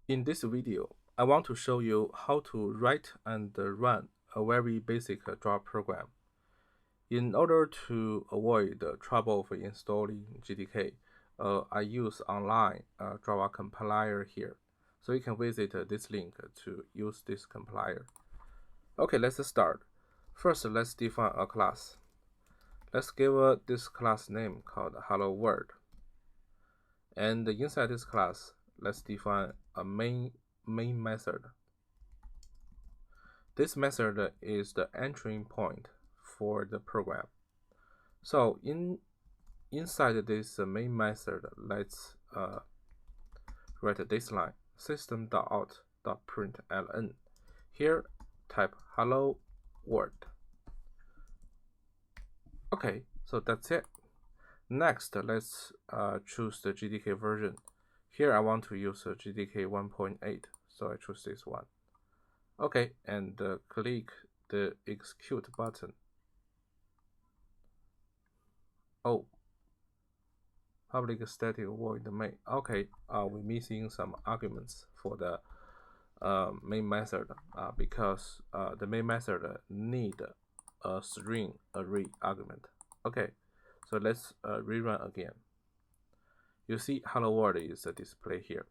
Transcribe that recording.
In this video, I want to show you how to write and run a very basic Java program. In order to avoid the trouble of installing GTK, I use online Java compiler here. So you can visit this link to use this compiler. Okay, let's start. First, let's define a class. Let's give this class name called Hello World. And inside this class, let's define a main method. This method is the entering point for the program. So inside this main method, let's write this line: system.out.println. Here, type hello world. Okay, so that's it. Next, let's choose the GTK version. Here, I want to use GTK 1.8, so I choose this one. Okay, and click the execute button. Oh, public static void main. Okay, we're missing some arguments for the main method because the main method need a string array argument. Okay, so let's rerun again. You see hello world is displayed here.